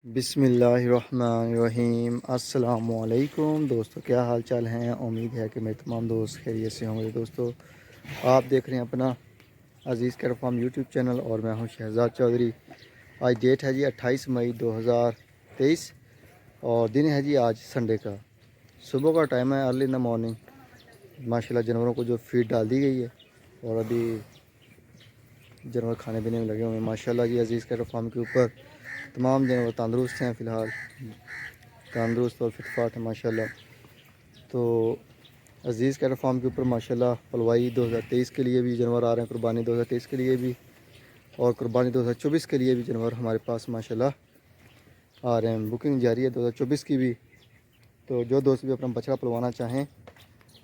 बिस्मिल्लाहिर्रहमानिर्रहीम। अस्सलामुअलैकुम दोस्तों, क्या हाल चाल हैं। उम्मीद है कि मेरे तमाम दोस्त खैरियत से होंगे। दोस्तों, आप देख रहे हैं अपना अज़ीज़ कैट फार्म यूट्यूब चैनल और मैं हूं शहजाद चौधरी। आज डेट है जी 28 मई 2023 और दिन है जी आज संडे का। सुबह का टाइम है, अर्ली इन द मॉर्निंग। माशाल्लाह जानवरों को जो फीड डाल दी गई है और अभी जानवर खाने पीने में लगे हुए हैं। माशाल्लाह जी अज़ीज़ कैट फार्म के ऊपर तमाम जानवर तंदुरुस्त हैं, फ़िलहाल तंदुरुस्त और फिटफाट है माशाल्लाह। तो अज़ीज़ कैट फार्म के ऊपर माशाल्लाह पलवाई 2023 के लिए भी जानवर आ रहे हैं, कुर्बानी 2023 के लिए भी और कुर्बानी 2024 के लिए भी जानवर हमारे पास माशाल्लाह आ रहे हैं। बुकिंग जारी है 2024 की भी। तो जो दोस्त भी अपना बछड़ा पलवाना चाहें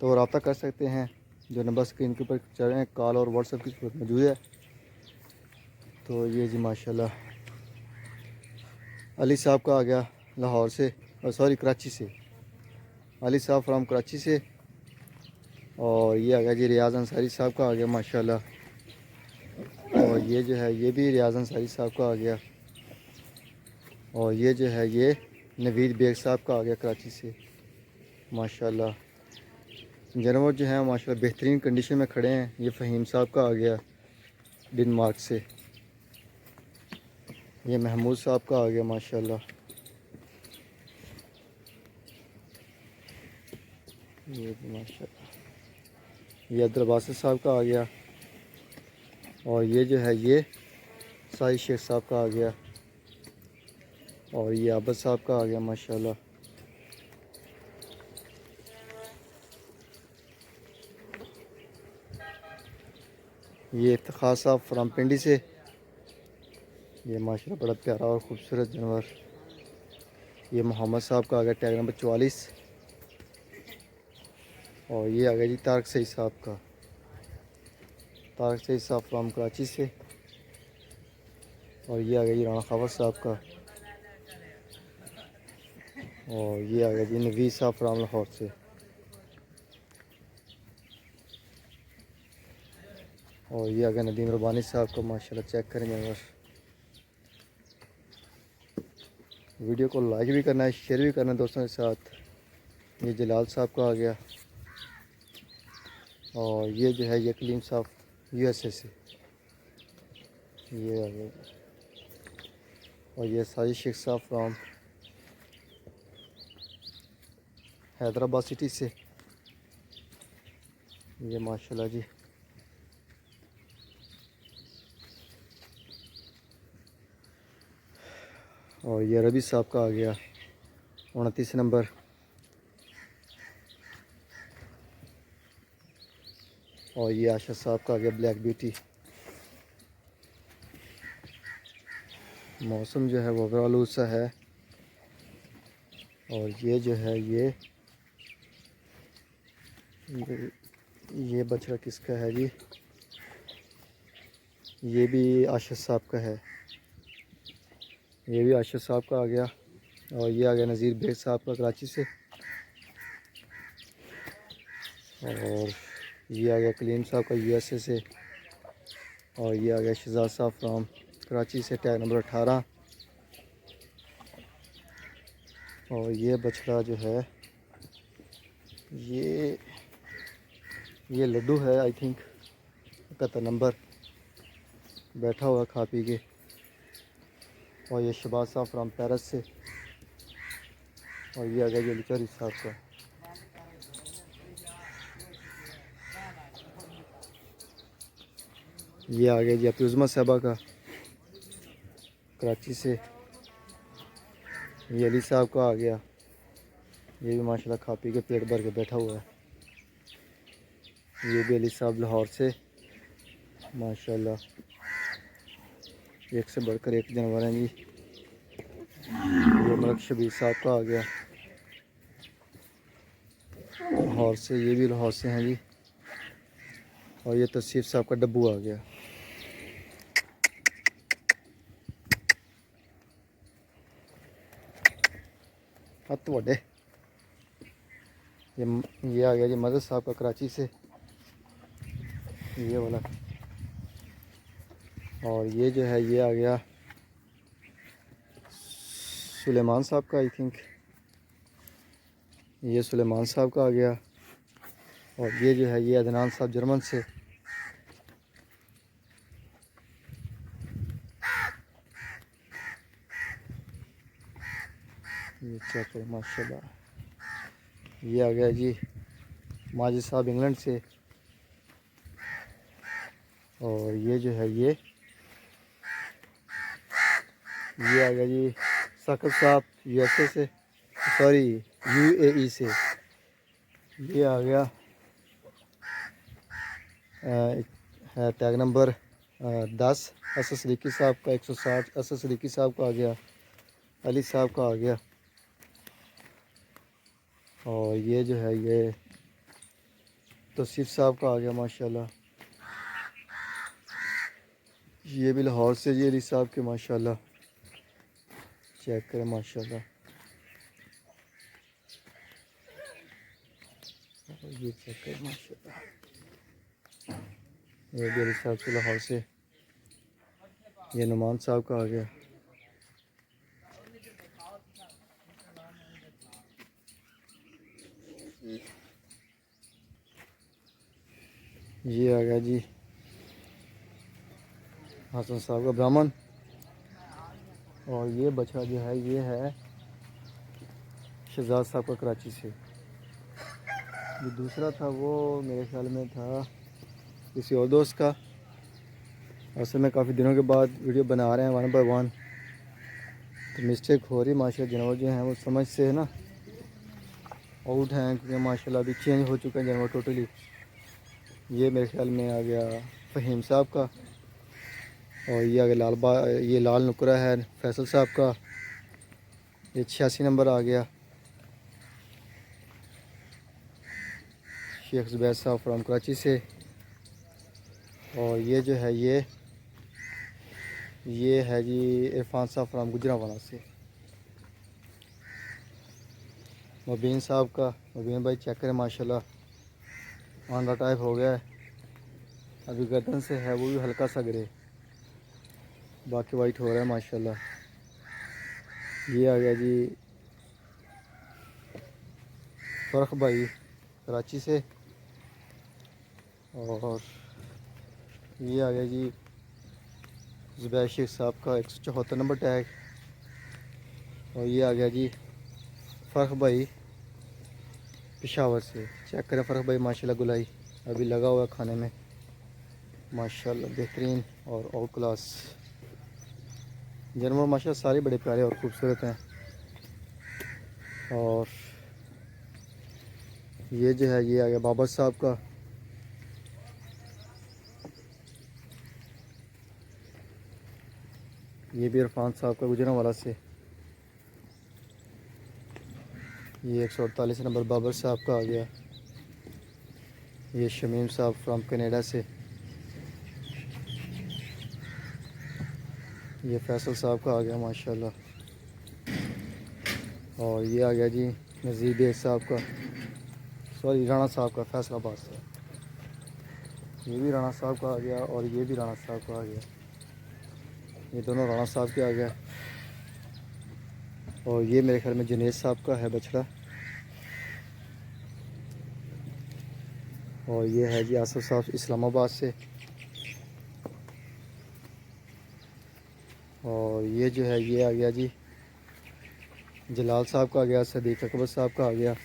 तो रब्ता कर सकते हैं। जो नंबर स्क्रीन के ऊपर चल रहे हैं, कॉल और व्हाट्सएप की सूरत मौजूद है। तो ये जी माशाल्लाह अली साहब का आ गया लाहौर से, और सॉरी कराची से। अली साहब फ्राम कराची से। और ये आ गया जी रियाज़ अंसारी साहब का आ गया माशाल्लाह। और ये जो है ये भी रियाज़ अंसारी साहब का आ गया। और ये जो है ये नवीद बेग साहब का आ गया कराची से माशाल्लाह। जानवर जो है माशाल्लाह बेहतरीन कंडीशन में खड़े हैं। ये फ़हीम साहब का आ गया डेनमार्क से। ये महमूद साहब का आ गया माशाल्लाह। ये माशाल्लाह ये अब्दुल साहब का आ गया। और ये जो है ये साहिद शेख साहब का आ गया। और ये आबद साहब का आ गया माशाल्लाह। ये इफ्तिखार साहब फ्राम पिंडी से। ये माशाल्लाह बड़ा प्यारा और ख़ूबसूरत जानवर। ये मोहम्मद साहब का आ गया टैग नंबर 44। और ये आ गया जी तारक सईद साहब का। तारक सईद साहब फ्राम कराची से। और ये आ गया जी राना खावर साहब का। और ये आ गया जी नवीद साहब फ्राम लाहौर से। और ये आ गया नदीम रबानी साहब का माशाल्लाह। चेक करें जानवर। वीडियो को लाइक भी करना है, शेयर भी करना है दोस्तों के साथ। ये जलाल साहब का आ गया। और ये जो है ये कलीम साहब यूएसए से। ये आ गया। और ये साजिद शेख साहब फ्राम हैदराबाद सिटी से। ये माशाल्लाह जी। और ये रबी साहब का आ गया 29 नंबर। और ये आशा साहब का आ गया ब्लैक ब्यूटी। मौसम जो है वो ओवरऑल सा है। और ये जो है ये बछड़ा किसका है जी। ये भी आशा साहब का है। ये भी आशा साहब का आ गया। और ये आ गया नज़ीर बेग साहब का कराची से। और ये आ गया कलीम साहब का यूएसए से। और ये आ गया शहजाद साहब फ्राम कराची से टैग नंबर 18। और ये बछड़ा जो है ये लड्डू है आई थिंक 71 नंबर, बैठा हुआ खा पी के। और ये शहबाज साहब फ्राम पेरिस से। और ये आ गया ये लिचारी साहब का। ये आ गया जी अफयुज़मा साहबा का कराची से। ये अली साहब का आ गया। ये भी माशाल्लाह खा पी के पेट भर के बैठा हुआ है। ये भी अली साहब लाहौर से माशाल्लाह। एक से बढ़कर एक जानवर हैं जी। ये मलक शबीर साहब का आ गया लाहौर से। ये भी लाहौर से हैं जी। और ये तसीफ साहब का डब्बू आ गया। हथ वड्डे। ये आ गया जी मदद साहब का कराची से, ये वाला। और ये जो है ये आ गया सुलेमान साहब का, आई थिंक ये सुलेमान साहब का आ गया। और ये जो है ये अदनान साहब जर्मन से। ये चेक करें माशाल्लाह। ये आ गया जी माजिद साहब इंग्लैंड से। और ये जो है ये आ गया जी साकिब साहब यूएसए से, सॉरी यूएई से। ये आ गया है टैग नंबर 10 असद सदीकी साहब का, 160 असद सदीकी साहब का आ गया, अली साहब का आ गया। और ये जो है ये तौसीफ साहब का आ गया माशाल्लाह। ये भी लाहौर से जी अली साहब के माशाल्लाह। चेक करें माशाल्लाह। ये चेक करें माशाल्लाह। ये भी अली साहब से लाहौर से। ये नुमान साहब का आ गया। ये आ गया जी हसन साहब का ब्राह्मण। और ये बछड़ा जो है ये है शहजाद साहब का कराची से। जो दूसरा था वो मेरे ख्याल में था किसी और दोस्त का। असल में काफ़ी दिनों के बाद वीडियो बना रहे हैं 1 बाय 1, तो मिस्टेक हो रही माशाल्लाह। जानवर जो हैं वो समझ से है ना आउट हैं, क्योंकि माशाल्लाह अभी चेंज हो चुका है जानवर टोटली। ये मेरे ख्याल में आ गया फ़हीम साहब का। और ये आ गया ये लाल नुकरा है फैसल साहब का। ये 86 नंबर आ गया शेख ज़ुबैर साहब फ्राम कराची से। और ये जो है ये है जी इरफान साहब फ्राम गुजरांवाला से। मुबीन साहब का, मुबीन भाई चेक करें माशाल्लाह आंडा टाइप हो गया है। अभी गर्दन से है वो भी हल्का सा ग्रे, बाकी वाइट हो रहा है माशाल्लाह। ये आ गया जी फ़र्ख भाई कराची से। और ये आ गया जी ज़ुबैर शेख साहब का 174 नंबर टैग। और ये आ गया जी फ़र्ख भाई पेशावर से। चेक करें फ़र्ख भाई माशाल्लाह गुलाई अभी लगा हुआ खाने में माशाल्लाह बेहतरीन और आउट क्लास जानवर माशाल्लाह। सारे बड़े प्यारे और ख़ूबसूरत हैं। और ये जो है ये आ गया बाबर साहब का। ये भी इरफान साहब का गुजरांवाला से। ये 148 नंबर बाबर साहब का आ गया। ये शमीम साहब फ्रॉम कनाडा से। ये फैसल साहब का आ गया माशाल्लाह। और ये आ गया जी नज़ीर बेग साहब का, सॉरी राणा साहब का फैसलाबाद से। ये भी राणा साहब का आ गया और ये भी राणा साहब का आ गया। ये दोनों राणा साहब के आ गया। और ये मेरे ख्याल में जुनेद साहब का है बछड़ा। और ये है जी आसिफ साहब इस्लामाबाद से। और ये जो है ये आ गया जी जलाल साहब का आ गया, सदीक अकबर साहब का आ गया।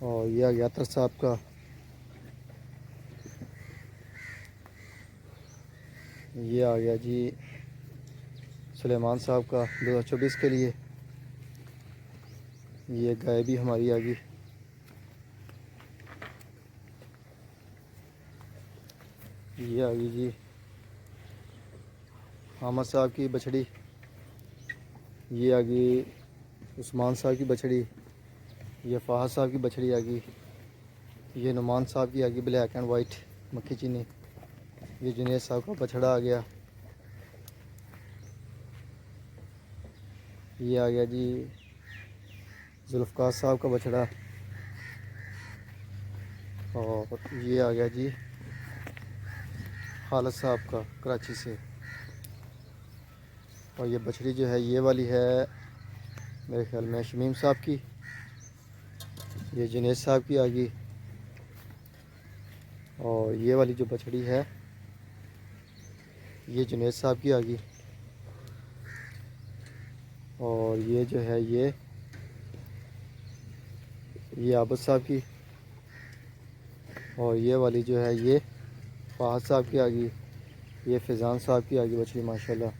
और ये आ गया अतर साहब का। ये आ गया जी सुलेमान साहब का 2024 के लिए। ये गाय भी हमारी आ गई। ये आ गई जी हामिद साहब की बछड़ी। ये आ गई उस्मान साहब की बछड़ी। ये फ़ाहद साहब की बछड़ी आ गई। ये नुमान साहब की आ गई ब्लैक एंड वाइट मक्खी चीनी। ये जुनेद साहब का बछड़ा आ गया। ये आ गया जी जुल्फ़कार साहब का बछड़ा। और ये आ गया जी खालिद साहब का कराची से। और ये बछड़ी जो है ये वाली है मेरे ख्याल में शमीम साहब की, ये जुनेद साहब की आ गई। और ये वाली जो बछड़ी है ये जुनेद साहब की आ गई। और ये जो है ये आबद साहब की। और ये वाली जो है ये फहद साहब की आ गई। ये फैज़ान साहब की आ गई बछड़ी माशाल्लाह।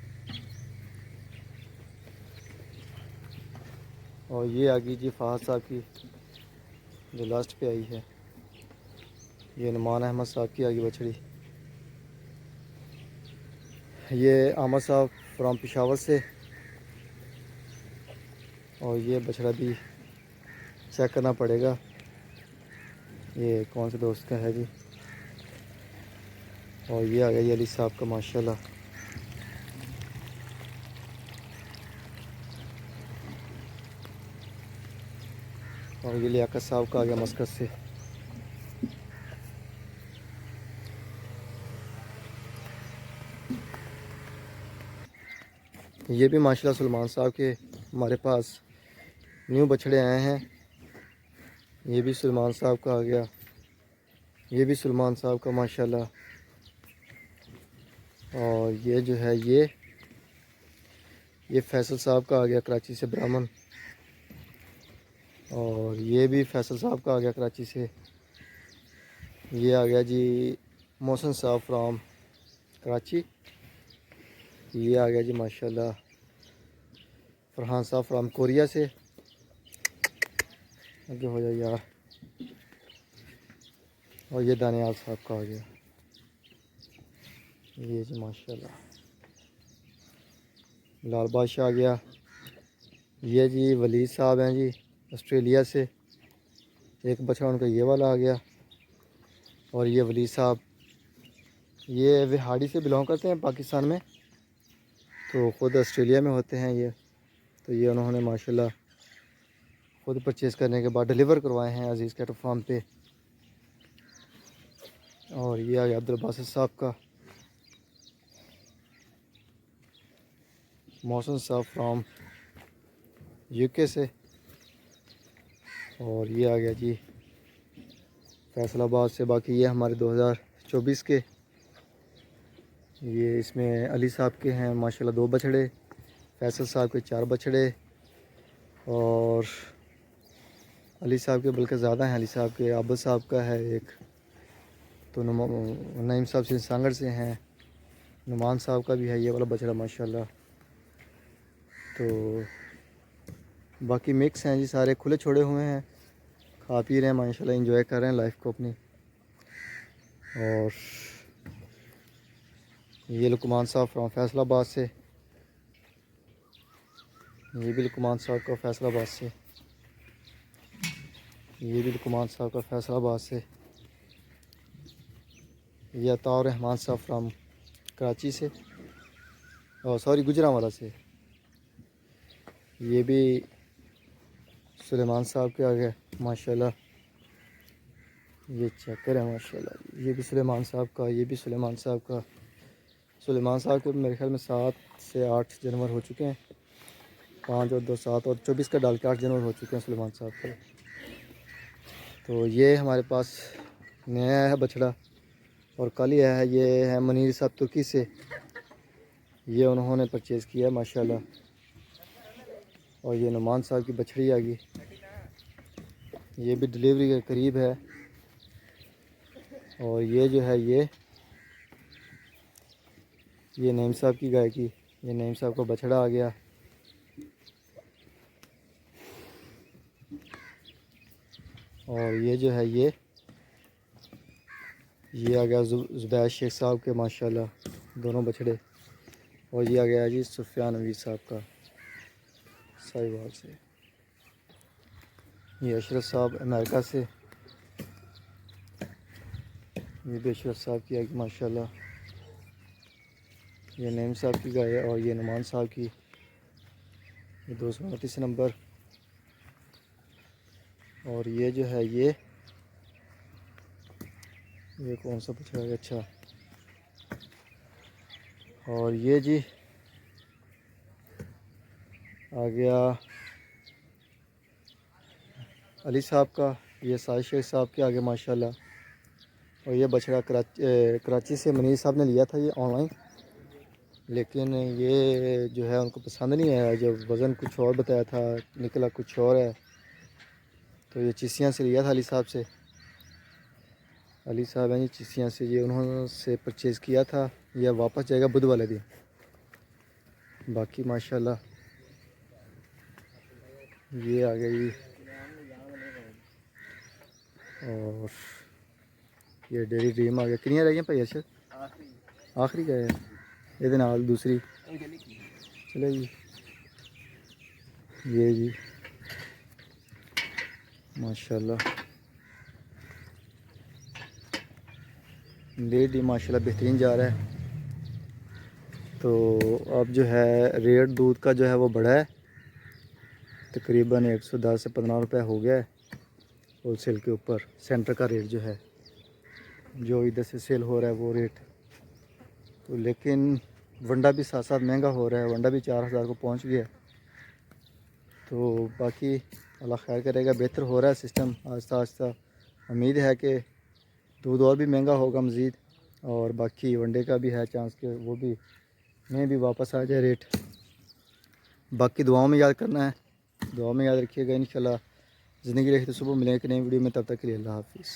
और ये आ गई जी फहद साहब की जो लास्ट पे आई है। ये नुमान अहमद साहब की आ गई बछड़ी। ये आमद साहब फ्राम पेशावर से। और ये बछड़ा भी चेक करना पड़ेगा ये कौन से दोस्त का है जी। और ये आ गया ये अली साहब का माशाल्लाह। और ये लियाकत साहब का आ गया मस्कत से। ये भी माशाल्लाह सलमान साहब के हमारे पास न्यू बछड़े आए हैं। ये भी सलमान साहब का आ गया। ये भी सलमान साहब का माशाल्लाह। और ये जो है ये फैसल साहब का आ गया कराची से ब्राह्मण। और ये भी फैसल साहब का आ गया कराची से। ये आ गया जी मोहसिन साहब फ्राम कराची। ये आ गया जी माशाल्लाह फरहान साहब फ्राम कोरिया से। आगे हो जाए यार। और ये दानियाल साहब का आ गया। ये जी माशाल्लाह लाल बादशाह आ गया। ये जी वलीद साहब हैं जी ऑस्ट्रेलिया से। एक बछड़ा उनका ये वाला आ गया। और ये वलीद साहब ये विहाड़ी से बिलोंग करते हैं पाकिस्तान में, तो ख़ुद ऑस्ट्रेलिया में होते हैं ये। तो ये उन्होंने माशाल्लाह ख़ुद परचेज़ करने के बाद डिलीवर करवाए हैं अजीज़ कैटल फार्म पे। और ये आ गया अब्दुल बासित साहब का। मोहसिन साहब फ्राम यूके से। और ये आ गया जी फैसलाबाद से। बाकी ये हमारे 2024 के ये इसमें अली साहब के हैं माशाल्लाह 2 बछड़े, फैसल साहब के 4 बछड़े। और अली साहब के बल्कि ज़्यादा हैं। अली साहब के आबद साहब का है एक, तो नईम साहब से सांगड़ से हैं। नुमान साहब का भी है ये वाला बछड़ा माशाल्लाह। तो बाकी मिक्स हैं जी, सारे खुले छोड़े हुए हैं, खा पी रहे हैं माशाल्लाह, एंजॉय कर रहे हैं लाइफ को अपनी। और ये लुकमान साहब फ्राम फैसलाबाद से। ये भी लुकमान साहब का फैसलाबाद से। ये भी लुकमान साहब का फैसलाबाद से। ये अताउर रहमान साहब फ्राम कराची से, और सॉरी गुजरांवाला से। ये भी सुलेमान साहब के आ गए माशाल्लाह। ये चक्कर है माशाल्लाह। ये भी सुलेमान साहब का, ये भी सुलेमान साहब का। सुलेमान साहब के मेरे ख्याल में 7 से 8 जानवर हो चुके हैं। 5 और 2 7 और 24 का डाल के 8 जानवर हो चुके हैं सुलेमान साहब के। तो ये हमारे पास नया है बछड़ा और कल ही आया है। ये है मनीर साहब तुर्की से। ये उन्होंने परचेज़ किया है माशाल्लाह। और ये नुमान साहब की बछड़ी आ गई। ये भी डिलीवरी के करीब है। और ये जो है ये नईम साहब की गाय की, ये नईम साहब का बछड़ा आ गया। और ये जो है ये आ गया जुबैर शेख साहब के माशाल्लाह दोनों बछड़े। और ये आ गया जी सुफियान अमीर साहब का साहिवाल से। ये अशरफ साहब अमेरिका से। ये भी अशरफ साहब की आगे माशाल्लाह। ये नईम साहब की गाय है। और ये नुमान साहब की, ये 229 नंबर। और ये जो है ये कौन सा बछड़ा है, अच्छा। और ये जी आ गया अली साहब का, ये साजिद शेख साहब के आगे माशाल्लाह। और ये बछड़ा कराची से मनीष साहब ने लिया था ये ऑनलाइन, लेकिन ये जो है उनको पसंद नहीं आया। जो वज़न कुछ और बताया था, निकला कुछ और है। तो ये चिसियाँ से लिया था अली साहब से। अली साहब हैं ये चिसियाँ से, ये उन्होंने से परचेज़ किया था। यह वापस जाएगा बुध वाले दिन। बाकी माशाल्लाह ये आ गई। और ये डेरी ड्रीम आ गया। कितनी रह गई भाई अरशद? आखिरी का है ये नाल दूसरी चले जी। ये जी माशाल्लाह डेरी माशाल्लाह बेहतरीन जा रहा है। तो अब जो है रेट दूध का जो है वो बढ़ा है, तकरीबन 110 से 15 रुपये हो गया है होल सेल के ऊपर। सेंटर का रेट जो है, जो इधर से सेल हो रहा है वो रेट। तो लेकिन वंडा भी साथ साथ महंगा हो रहा है, वंडा भी 4000 को पहुंच गया। तो बाकी अल्लाह खैर करेगा, बेहतर हो रहा है सिस्टम आहिस्ता आहिस्ता। उम्मीद है कि दूध और भी महंगा होगा मज़ीद, और बाकी वनडे का भी है चांस कि वो भी में भी वापस आ जाए रेट। बाकी दुआओं में याद करना है, दुआ में याद रखिएगा। इंशाल्लाह ज़िंदगी रही तो सुबह मिलेंगे एक नई वीडियो में, तब तक के लिए अल्लाह हाफिज़।